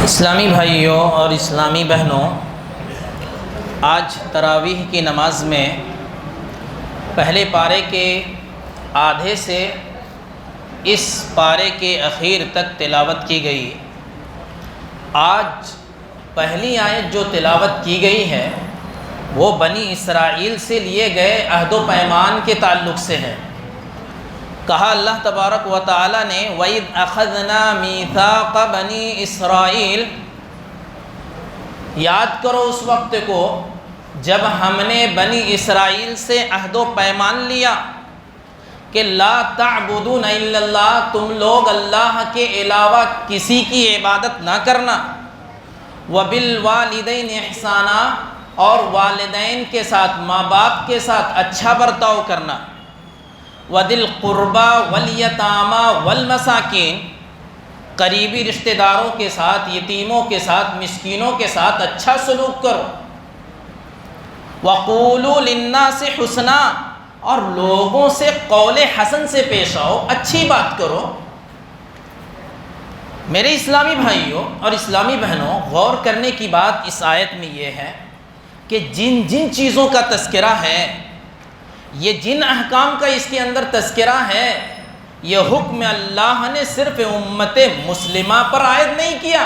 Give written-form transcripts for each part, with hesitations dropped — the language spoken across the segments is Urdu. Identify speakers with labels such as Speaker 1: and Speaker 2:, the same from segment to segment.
Speaker 1: اسلامی بھائیوں اور اسلامی بہنوں، آج تراویح کی نماز میں پہلے پارے کے آدھے سے اس پارے کے اخیر تک تلاوت کی گئی۔ آج پہلی آیت جو تلاوت کی گئی ہے وہ بنی اسرائیل سے لیے گئے عہد و پیمان کے تعلق سے ہے۔ کہا اللہ تبارک و تعالی نے وَإِذْ أَخَذْنَا مِيثَاقَ بَنِي إِسْرَائِيل، یاد کرو اس وقت کو جب ہم نے بنی اسرائیل سے عہد و پیمان لیا کہ لا تعبدون الا اللہ، تم لوگ اللہ کے علاوہ کسی کی عبادت نہ کرنا، وبالوالدین احسانا، اور والدین کے ساتھ ماں باپ کے ساتھ اچھا برتاؤ کرنا، وذی القربى والیتامى والمساکین، قریبی رشتہ داروں کے ساتھ، یتیموں کے ساتھ، مسکینوں کے ساتھ اچھا سلوک کرو، وقولوا للناس حسنا، اور لوگوں سے قول حسن سے پیش آؤ، اچھی بات کرو۔ میرے اسلامی بھائیوں اور اسلامی بہنوں، غور کرنے کی بات اس آیت میں یہ ہے کہ جن جن چیزوں کا تذکرہ ہے، یہ جن احکام کا اس کے اندر تذکرہ ہے، یہ حکم اللہ نے صرف امت مسلمہ پر عائد نہیں کیا،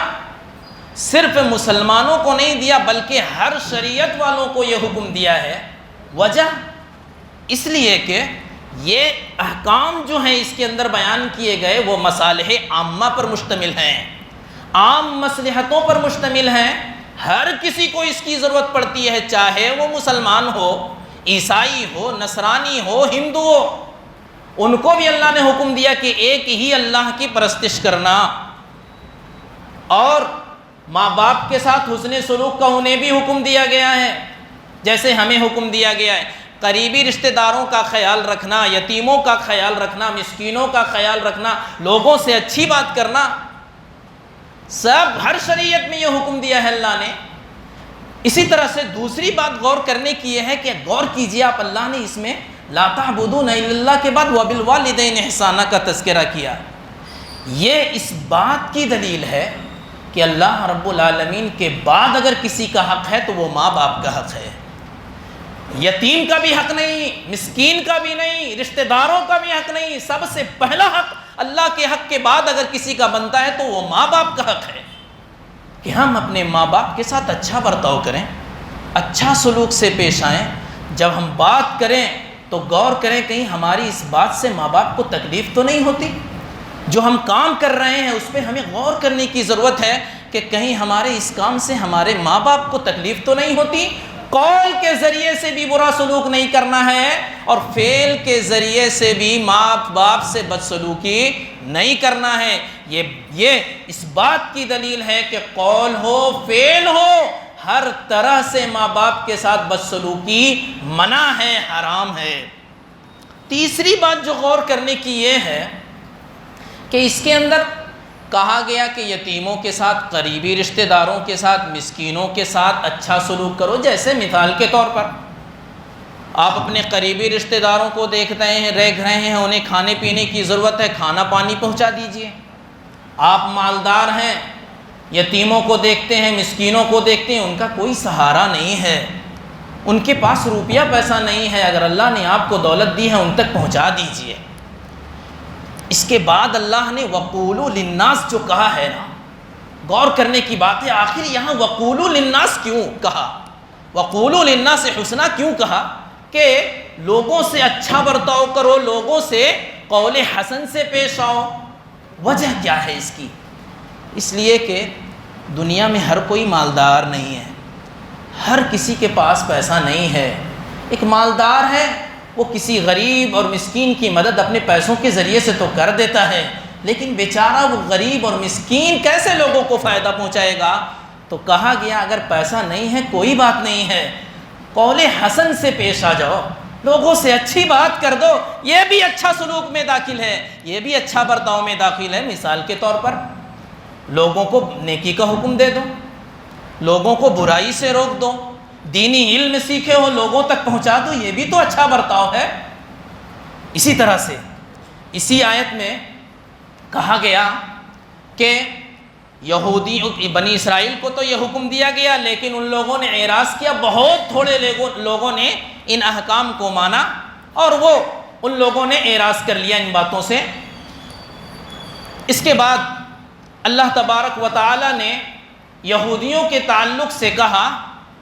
Speaker 1: صرف مسلمانوں کو نہیں دیا، بلکہ ہر شریعت والوں کو یہ حکم دیا ہے۔ وجہ اس لیے کہ یہ احکام جو ہیں اس کے اندر بیان کیے گئے وہ مصالح عامہ پر مشتمل ہیں، عام مصلحتوں پر مشتمل ہیں۔ ہر کسی کو اس کی ضرورت پڑتی ہے، چاہے وہ مسلمان ہو، عیسائی ہو، نصرانی ہو، ہندو ہو، ان کو بھی اللہ نے حکم دیا کہ ایک ہی اللہ کی پرستش کرنا، اور ماں باپ کے ساتھ حسن سلوک کا انہیں بھی حکم دیا گیا ہے جیسے ہمیں حکم دیا گیا ہے۔ قریبی رشتہ داروں کا خیال رکھنا، یتیموں کا خیال رکھنا، مسکینوں کا خیال رکھنا، لوگوں سے اچھی بات کرنا، سب ہر شریعت میں یہ حکم دیا ہے اللہ نے۔ اسی طرح سے دوسری بات غور کرنے کی یہ ہے کہ غور کیجئے آپ، اللہ نے اس میں لا تعبدون الا اللہ کے بعد وبالوالدین احسانا کا تذکرہ کیا۔ یہ اس بات کی دلیل ہے کہ اللہ رب العالمین کے بعد اگر کسی کا حق ہے تو وہ ماں باپ کا حق ہے، یتیم کا بھی حق نہیں، مسکین کا بھی نہیں، رشتہ داروں کا بھی حق نہیں۔ سب سے پہلا حق اللہ کے حق کے بعد اگر کسی کا بنتا ہے تو وہ ماں باپ کا حق ہے کہ ہم اپنے ماں باپ کے ساتھ اچھا برتاؤ کریں، اچھا سلوک سے پیش آئیں۔ جب ہم بات کریں تو غور کریں کہیں ہماری اس بات سے ماں باپ کو تکلیف تو نہیں ہوتی۔ جو ہم کام کر رہے ہیں اس پہ ہمیں غور کرنے کی ضرورت ہے کہ کہیں ہمارے اس کام سے ہمارے ماں باپ کو تکلیف تو نہیں ہوتی۔ قول کے ذریعے سے بھی برا سلوک نہیں کرنا ہے، اور فعل کے ذریعے سے بھی ماں باپ سے بدسلوکی نہیں کرنا ہے۔ یہ اس بات کی دلیل ہے کہ قول ہو، فعل ہو، ہر طرح سے ماں باپ کے ساتھ بدسلوکی منع ہے، حرام ہے۔ تیسری بات جو غور کرنے کی یہ ہے کہ اس کے اندر کہا گیا کہ یتیموں کے ساتھ، قریبی رشتہ داروں کے ساتھ، مسکینوں کے ساتھ اچھا سلوک کرو۔ جیسے مثال کے طور پر آپ اپنے قریبی رشتہ داروں کو دیکھتے ہیں، رہ رہے ہیں، انہیں کھانے پینے کی ضرورت ہے، کھانا پانی پہنچا دیجئے۔ آپ مالدار ہیں، یتیموں کو دیکھتے ہیں، مسکینوں کو دیکھتے ہیں، ان کا کوئی سہارا نہیں ہے، ان کے پاس روپیہ پیسہ نہیں ہے، اگر اللہ نے آپ کو دولت دی ہے ان تک پہنچا دیجئے۔ اس کے بعد اللہ نے وقولوا للناس جو کہا ہے نا، غور کرنے کی بات ہے، آخر یہاں وقولوا للناس کیوں کہا، وقولوا للناس حسنا کیوں کہا کہ لوگوں سے اچھا برتاؤ کرو، لوگوں سے قول حسن سے پیش آؤ۔ وجہ کیا ہے اس کی؟ اس لیے کہ دنیا میں ہر کوئی مالدار نہیں ہے، ہر کسی کے پاس پیسہ نہیں ہے۔ ایک مالدار ہے وہ کسی غریب اور مسکین کی مدد اپنے پیسوں کے ذریعے سے تو کر دیتا ہے، لیکن بیچارہ وہ غریب اور مسکین کیسے لوگوں کو فائدہ پہنچائے گا؟ تو کہا گیا اگر پیسہ نہیں ہے کوئی بات نہیں ہے، قول حسن سے پیش آ جاؤ، لوگوں سے اچھی بات کر دو، یہ بھی اچھا سلوک میں داخل ہے، یہ بھی اچھا برتاؤ میں داخل ہے۔ مثال کے طور پر لوگوں کو نیکی کا حکم دے دو، لوگوں کو برائی سے روک دو، دینی علم سیکھے ہو لوگوں تک پہنچا دو، یہ بھی تو اچھا برتاؤ ہے۔ اسی طرح سے اسی آیت میں کہا گیا کہ یہودیوں بنی اسرائیل کو تو یہ حکم دیا گیا، لیکن ان لوگوں نے اعراض کیا، بہت تھوڑے لوگوں نے ان احکام کو مانا، اور وہ ان لوگوں نے اعراض کر لیا ان باتوں سے۔ اس کے بعد اللہ تبارک و تعالی نے یہودیوں کے تعلق سے کہا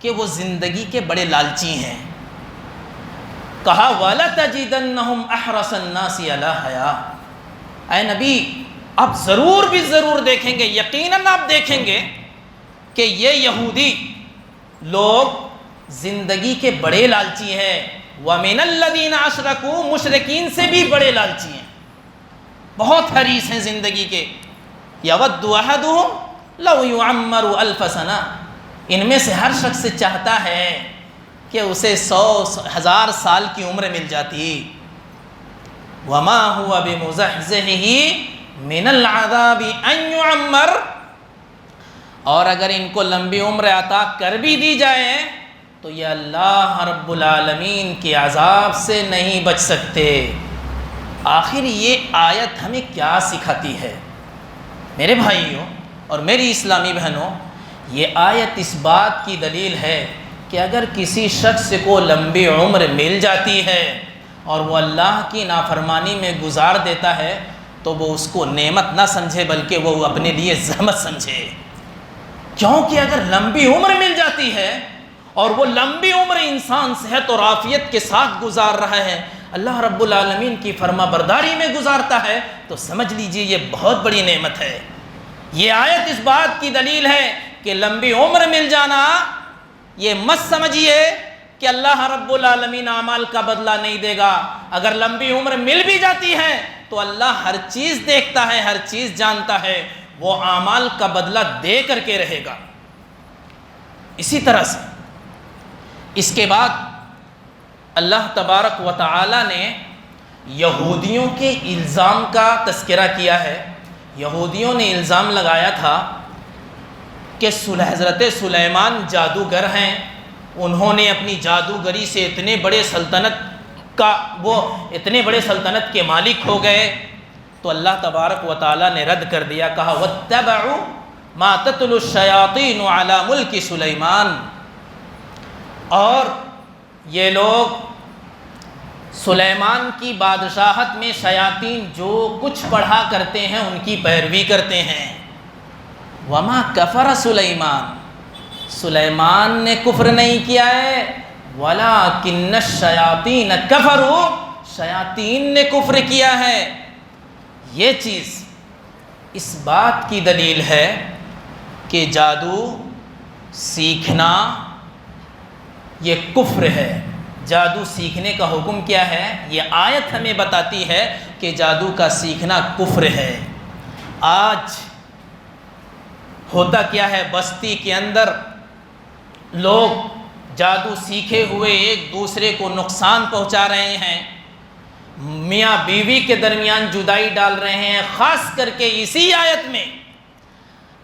Speaker 1: کہ وہ زندگی کے بڑے لالچی ہیں۔ کہا وَلَتَجِدَنَّهُمْ أَحْرَصَ النَّاسِ عَلَىٰ حَيَاةٍ، اے نبی آپ ضرور بھی ضرور دیکھیں گے، یقیناً آپ دیکھیں گے کہ یہ یہودی لوگ زندگی کے بڑے لالچی ہیں۔ وَمِنَ الَّذِينَ أَشْرَكُوا، مشرکین سے بھی بڑے لالچی ہیں، بہت حریص ہیں زندگی کے۔ يَوَدُّ أَحَدُهُمْ لَوْ يُعَمَّرُ أَلْفَ سَنَةٍ، ان میں سے ہر شخص چاہتا ہے کہ اسے 100,000 سال کی عمر مل جاتی۔ وَمَا هُوَ بِمُزَحْزِحِهِ مِنَ الْعَذَابِ أَن يُعَمَّرَ، اور اگر ان کو لمبی عمر عطا کر بھی دی جائے تو یہ اللہ رب العالمین کے عذاب سے نہیں بچ سکتے۔ آخر یہ آیت ہمیں کیا سکھاتی ہے؟ میرے بھائیوں اور میری اسلامی بہنوں، یہ آیت اس بات کی دلیل ہے کہ اگر کسی شخص کو لمبی عمر مل جاتی ہے اور وہ اللہ کی نافرمانی میں گزار دیتا ہے تو وہ اس کو نعمت نہ سمجھے بلکہ وہ اپنے لیے زحمت سمجھے، کیونکہ اگر لمبی عمر مل جاتی ہے اور وہ لمبی عمر انسان صحت اور عافیت کے ساتھ گزار رہا ہے، اللہ رب العالمین کی فرما برداری میں گزارتا ہے، تو سمجھ لیجئے یہ بہت بڑی نعمت ہے۔ یہ آیت اس بات کی دلیل ہے کہ لمبی عمر مل جانا، یہ مت سمجھیے کہ اللہ رب العالمین اعمال کا بدلہ نہیں دے گا۔ اگر لمبی عمر مل بھی جاتی ہے تو اللہ ہر چیز دیکھتا ہے، ہر چیز جانتا ہے، وہ اعمال کا بدلہ دے کر کے رہے گا۔ اسی طرح سے اس کے بعد اللہ تبارک و تعالی نے یہودیوں کے الزام کا تذکرہ کیا ہے۔ یہودیوں نے الزام لگایا تھا کہ حضرت سلیمان جادوگر ہیں، انہوں نے اپنی جادوگری سے اتنے بڑے سلطنت کے مالک ہو گئے۔ تو اللہ تبارک و تعالی نے رد کر دیا، کہا وَاتَّبَعُوا مَا تَتْلُو الشَّيَاطِينُ عَلَى مُلْكِ سُلَيْمَانَ، اور یہ لوگ سلیمان کی بادشاہت میں شیاطین جو کچھ پڑھا کرتے ہیں ان کی پیروی کرتے ہیں۔ وَمَا كَفَرَ سُلَيْمَانَ، سلیمان نے کفر نہیں کیا ہے، وَلَٰكِنَّ الشَّيَاطِينَ كَفَرُوا، شیاطین نے کفر کیا ہے۔ یہ چیز اس بات کی دلیل ہے کہ جادو سیکھنا یہ کفر ہے۔ جادو سیکھنے کا حکم کیا ہے؟ یہ آیت ہمیں بتاتی ہے کہ جادو کا سیکھنا کفر ہے۔ آج ہوتا کیا ہے، بستی کے اندر لوگ جادو سیکھے ہوئے ایک دوسرے کو نقصان پہنچا رہے ہیں، میاں بیوی کے درمیان جدائی ڈال رہے ہیں۔ خاص کر کے اسی آیت میں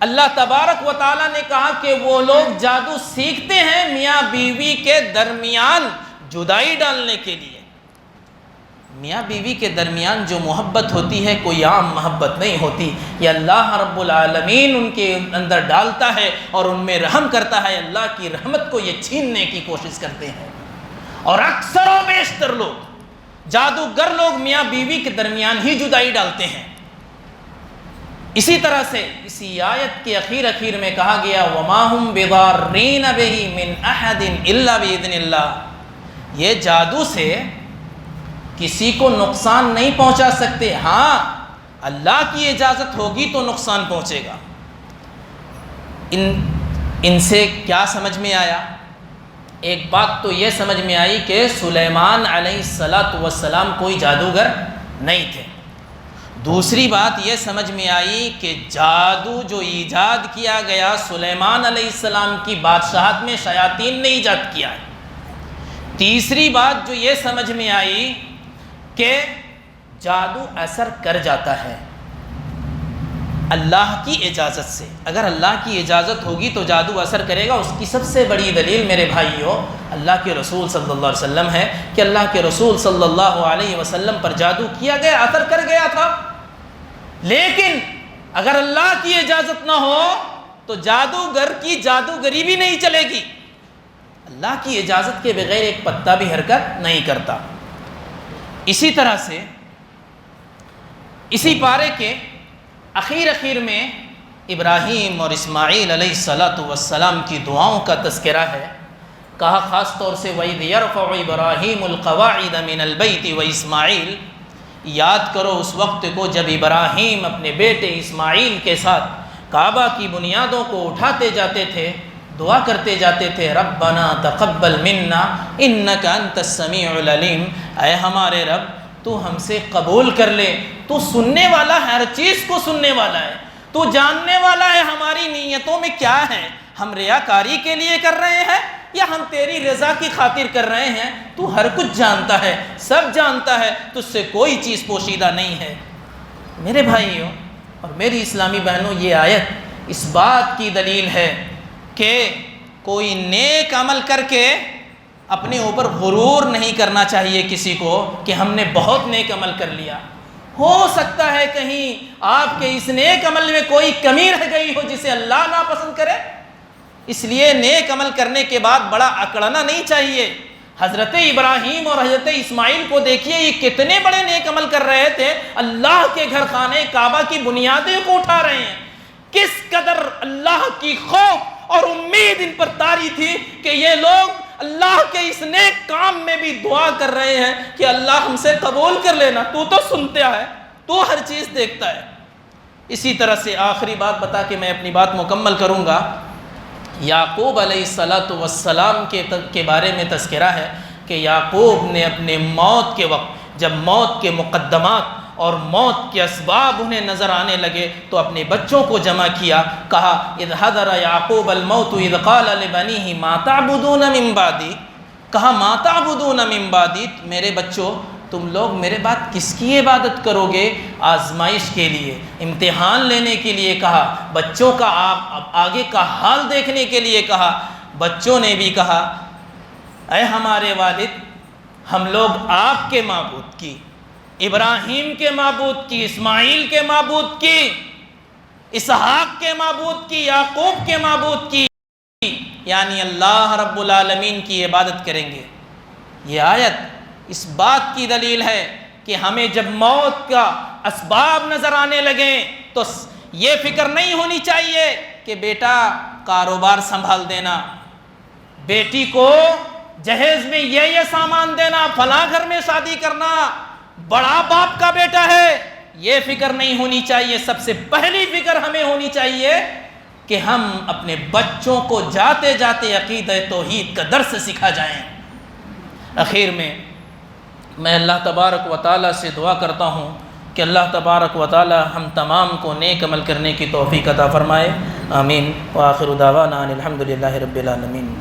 Speaker 1: اللہ تبارک و تعالیٰ نے کہا کہ وہ لوگ جادو سیکھتے ہیں میاں بیوی کے درمیان جدائی ڈالنے کے لیے۔ میاں بیوی کے درمیان جو محبت ہوتی ہے کوئی عام محبت نہیں ہوتی، یہ اللہ رب العالمین ان کے اندر ڈالتا ہے اور ان میں رحم کرتا ہے۔ اللہ کی رحمت کو یہ چھیننے کی کوشش کرتے ہیں، اور اکثر و بیشتر لوگ جادوگر لوگ میاں بیوی کے درمیان ہی جدائی ڈالتے ہیں۔ اسی طرح سے اسی آیت کے اخیر میں کہا گیا وَمَا هُمْ بِضَارِّينَ بِهِ مِنْ أَحَدٍ إِلَّا بِإِذْنِ اللَّهِ، یہ جادو سے کسی کو نقصان نہیں پہنچا سکتے، ہاں اللہ کی اجازت ہوگی تو نقصان پہنچے گا۔ ان سے کیا سمجھ میں آیا؟ ایک بات تو یہ سمجھ میں آئی کہ سلیمان علیہ السلام کوئی جادوگر نہیں تھے۔ دوسری بات یہ سمجھ میں آئی کہ جادو جو ایجاد کیا گیا سلیمان علیہ السلام کی بادشاہت میں شیاطین نے ایجاد کیا ہے۔ تیسری بات جو یہ سمجھ میں آئی کہ جادو اثر کر جاتا ہے اللہ کی اجازت سے۔ اگر اللہ کی اجازت ہوگی تو جادو اثر کرے گا۔ اس کی سب سے بڑی دلیل میرے بھائیوں اللہ کے رسول صلی اللہ علیہ وسلم ہے کہ اللہ کے رسول صلی اللہ علیہ وسلم پر جادو کیا گیا، اثر کر گیا تھا، لیکن اگر اللہ کی اجازت نہ ہو تو جادوگر کی جادوگری بھی نہیں چلے گی۔ اللہ کی اجازت کے بغیر ایک پتا بھی حرکت نہیں کرتا۔ اسی طرح سے اسی پارے کے اخیر میں ابراہیم اور اسماعیل علیہ السلام کی دعاؤں کا تذکرہ ہے۔ کہا خاص طور سے وَإِذْ يَرْفَعُ إِبْرَاهِيمُ الْقَوَاعِدَ مِنَ الْبَيْتِ وَإِسْمَاعِيلُ، یاد کرو اس وقت کو جب ابراہیم اپنے بیٹے اسماعیل کے ساتھ کعبہ کی بنیادوں کو اٹھاتے جاتے تھے، دعا کرتے جاتے تھے ربنا تقبل منا انک انت السمیع العلیم، اے ہمارے رب تو ہم سے قبول کر لے، تو سننے والا ہے، ہر چیز کو سننے والا ہے، تو جاننے والا ہے ہماری نیتوں میں کیا ہے، ہم ریاکاری کے لیے کر رہے ہیں یا ہم تیری رضا کی خاطر کر رہے ہیں، تو ہر کچھ جانتا ہے، سب جانتا ہے، تجھ سے کوئی چیز پوشیدہ نہیں ہے۔ میرے بھائیوں اور میری اسلامی بہنوں، یہ آیت اس بات کی دلیل ہے کہ کوئی نیک عمل کر کے اپنے اوپر غرور نہیں کرنا چاہیے کسی کو کہ ہم نے بہت نیک عمل کر لیا۔ ہو سکتا ہے کہیں آپ کے اس نیک عمل میں کوئی کمی رہ گئی ہو جسے اللہ ناپسند کرے، اس لیے نیک عمل کرنے کے بعد بڑا اکڑنا نہیں چاہیے۔ حضرت ابراہیم اور حضرت اسماعیل کو دیکھیے، یہ کتنے بڑے نیک عمل کر رہے تھے، اللہ کے گھر خانے کعبہ کی بنیادیں کو اٹھا رہے ہیں۔ کس قدر اللہ کی خوف اور امید ان پر طاری تھی کہ یہ لوگ اللہ کے اس نیک کام میں بھی دعا کر رہے ہیں کہ اللہ ہم سے قبول کر لینا، تو سنتا ہے، تو ہر چیز دیکھتا ہے۔ اسی طرح سے آخری بات بتا کے میں اپنی بات مکمل کروں گا۔ یعقوب علیہ السلام کے بارے میں تذکرہ ہے کہ یعقوب نے اپنے موت کے وقت جب موت کے مقدمات اور موت کے اسباب انہیں نظر آنے لگے تو اپنے بچوں کو جمع کیا، کہا اذ حضر یعقوب الموت اذ قال لبنیہ ما تعبدون من بعدی، کہا ما تعبدون من بعدی، میرے بچوں تم لوگ میرے بعد کس کی عبادت کرو گے؟ آزمائش کے لیے، امتحان لینے کے لیے کہا، بچوں کا آگے کا حال دیکھنے کے لیے کہا۔ بچوں نے بھی کہا اے ہمارے والد، ہم لوگ آپ کے معبود کی، ابراہیم کے معبود کی، اسماعیل کے معبود کی، اسحاق کے معبود کی، یعقوب کے معبود کی، یعنی اللہ رب العالمین کی عبادت کریں گے۔ یہ آیت اس بات کی دلیل ہے کہ ہمیں جب موت کا اسباب نظر آنے لگیں تو یہ فکر نہیں ہونی چاہیے کہ بیٹا کاروبار سنبھال دینا، بیٹی کو جہیز میں یہ سامان دینا، فلاں گھر میں شادی کرنا، بڑا باپ کا بیٹا ہے، یہ فکر نہیں ہونی چاہیے۔ سب سے پہلی فکر ہمیں ہونی چاہیے کہ ہم اپنے بچوں کو جاتے جاتے عقیدہ توحید کا درس سکھا جائیں۔ اخیر میں میں اللہ تبارک و تعالیٰ سے دعا کرتا ہوں کہ اللہ تبارک و تعالیٰ ہم تمام کو نیک عمل کرنے کی توفیق عطا فرمائے، آمین۔ وآخر دعوانا ان الحمد للہ رب العالمین۔